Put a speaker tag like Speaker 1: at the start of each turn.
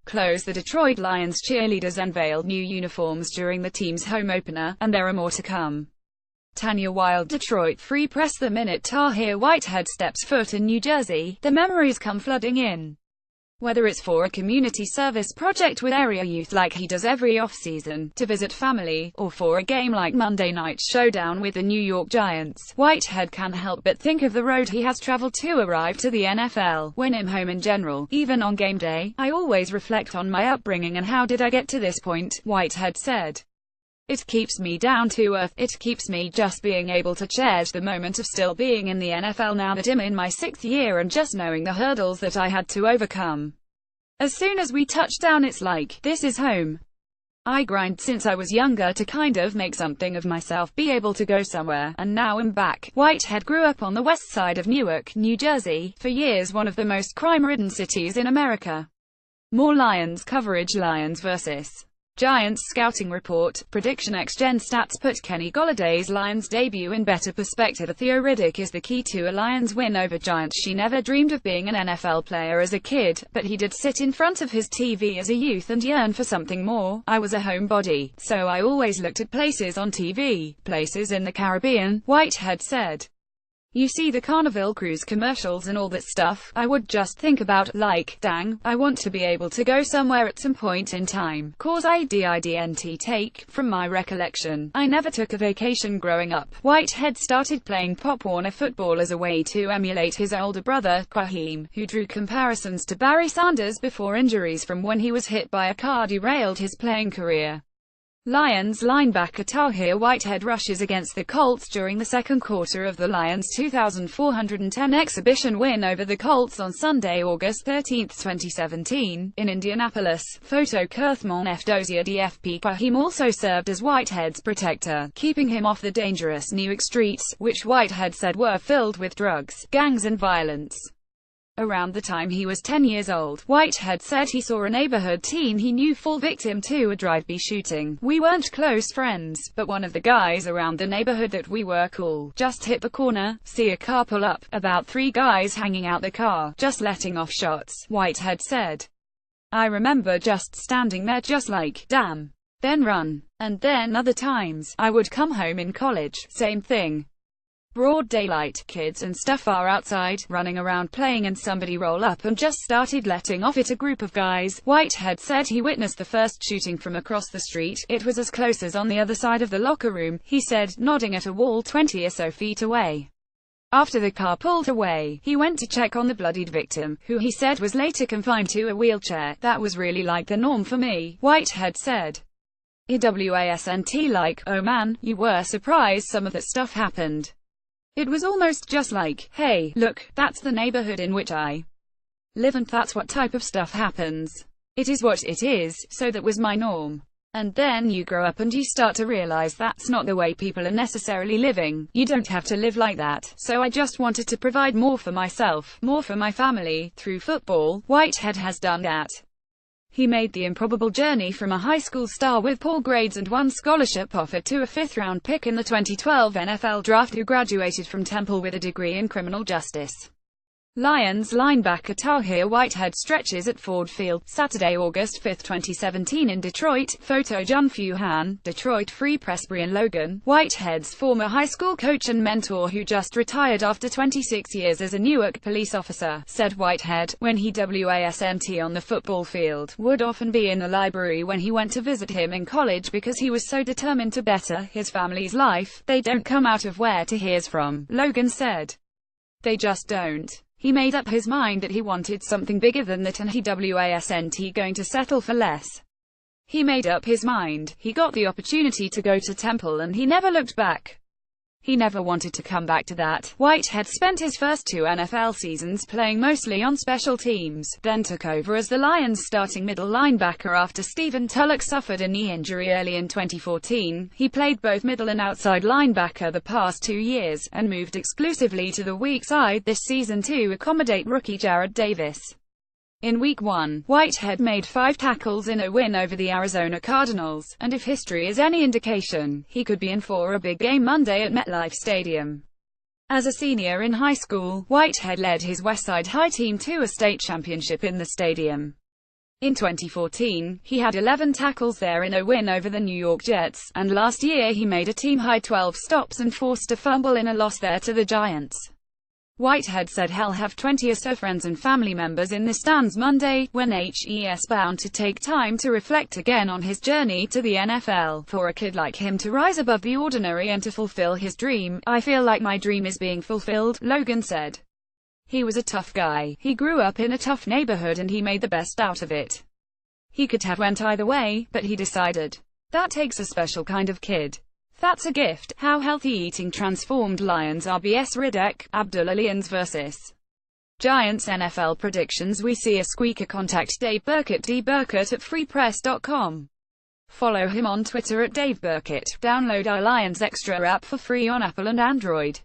Speaker 1: Close. The Detroit Lions cheerleaders unveiled new uniforms during the team's home opener, and there are more to come. Tanya Wild, Detroit Free Press. The minute Tahir Whitehead steps foot in New Jersey, the memories come flooding in. Whether it's for a community service project with area youth like he does every off-season, to visit family, or for a game like Monday Night Showdown with the New York Giants, Whitehead can't help but think of the road he has traveled to arrive to the NFL, win him home in general, even on game day. "I always reflect on my upbringing and how did I get to this point," Whitehead said. "It keeps me down to earth. It keeps me just being able to cherish the moment of still being in the NFL now that I'm in my 6th year and just knowing the hurdles that I had to overcome. As soon as we touch down it's like, this is home. I grind since I was younger to kind of make something of myself, be able to go somewhere, and now I'm back." Whitehead grew up on the west side of Newark, New Jersey, for years one of the most crime-ridden cities in America. More Lions coverage. Lions vs. Giants scouting report. Prediction. Gen Stats put Kenny Golladay's Lions debut in better perspective. Theo Riddick is the key to a Lions win over Giants. She never dreamed of being an NFL player as a kid, but he did sit in front of his TV as a youth and yearn for something more. "I was a homebody, so I always looked at places on TV, places in the Caribbean," Whitehead said. "You see the Carnival Cruise commercials and all that stuff, I would just think about, like, dang, I want to be able to go somewhere at some point in time. Cause I didn't take, from my recollection, I never took a vacation growing up." Whitehead started playing Pop Warner football as a way to emulate his older brother, Kwaheem, who drew comparisons to Barry Sanders before injuries from when he was hit by a car derailed his playing career. Lions linebacker Tahir Whitehead rushes against the Colts during the second quarter of the Lions' 2,410 exhibition win over the Colts on Sunday, August 13, 2017, in Indianapolis. Photo Kurthmon F. Dozier DFP. Kwaheem also served as Whitehead's protector, keeping him off the dangerous Newark streets, which Whitehead said were filled with drugs, gangs and violence. Around the time he was 10 years old, Whitehead said he saw a neighborhood teen he knew fall victim to a drive-by shooting. "We weren't close friends, but one of the guys around the neighborhood that we were cool just hit the corner, see a car pull up, about 3 guys hanging out the car, just letting off shots," Whitehead said. "I remember just standing there just like, damn. Then run. And then other times, I would come home in college, same thing. Broad daylight, kids and stuff are outside, running around playing and somebody roll up and just started letting off at a group of guys." Whitehead said he witnessed the first shooting from across the street. "It was as close as on the other side of the locker room," he said, nodding at a wall 20 or so feet away. After the car pulled away, he went to check on the bloodied victim, who he said was later confined to a wheelchair. "That was really like the norm for me," Whitehead said. "Wasn't like, oh man, you were surprised some of that stuff happened. It was almost just like, hey, look, that's the neighborhood in which I live and that's what type of stuff happens. It is what it is, so that was my norm. And then you grow up and you start to realize that's not the way people are necessarily living. You don't have to live like that. So I just wanted to provide more for myself, more for my family, through football." Whitehead has done that. He made the improbable journey from a high school star with poor grades and one scholarship offer to a 5th-round pick in the 2012 NFL Draft who graduated from Temple with a degree in criminal justice. Lions linebacker Tahir Whitehead stretches at Ford Field, Saturday, August 5, 2017 in Detroit. Photo Jun Fu Han, Detroit Free Press. Brian Logan, Whitehead's former high school coach and mentor who just retired after 26 years as a Newark police officer, said Whitehead, when he wasn't on the football field, would often be in the library when he went to visit him in college because he was so determined to better his family's life. "They don't come out of where to hears from," Logan said. "They just don't. He made up his mind that he wanted something bigger than that and he wasn't going to settle for less. He made up his mind. He got the opportunity to go to Temple and he never looked back. He never wanted to come back to that." Whitehead spent his first 2 NFL seasons playing mostly on special teams, then took over as the Lions' starting middle linebacker after Stephen Tulloch suffered a knee injury early in 2014. He played both middle and outside linebacker the past 2 years, and moved exclusively to the weak side this season to accommodate rookie Jarrad Davis. In Week 1, Whitehead made 5 tackles in a win over the Arizona Cardinals, and if history is any indication, he could be in for a big game Monday at MetLife Stadium. As a senior in high school, Whitehead led his Westside High team to a state championship in the stadium. In 2014, he had 11 tackles there in a win over the New York Jets, and last year he made a team-high 12 stops and forced a fumble in a loss there to the Giants. Whitehead said he'll have 20 or so friends and family members in the stands Monday, when he's bound to take time to reflect again on his journey to the NFL. For a kid like him to rise above the ordinary and to fulfill his dream, I feel like my dream is being fulfilled, Logan said. He was a tough guy. He grew up in a tough neighborhood and he made the best out of it. He could have went either way, but he decided. That takes a special kind of kid. That's a gift. How healthy eating transformed Lions RBS Riddick, Abdullah Lions vs. Giants NFL predictions. We see a squeaker. Contact Dave Burkett, dburkett@freepress.com. Follow him on Twitter at Dave Burkett. Download our Lions Extra app for free on Apple and Android.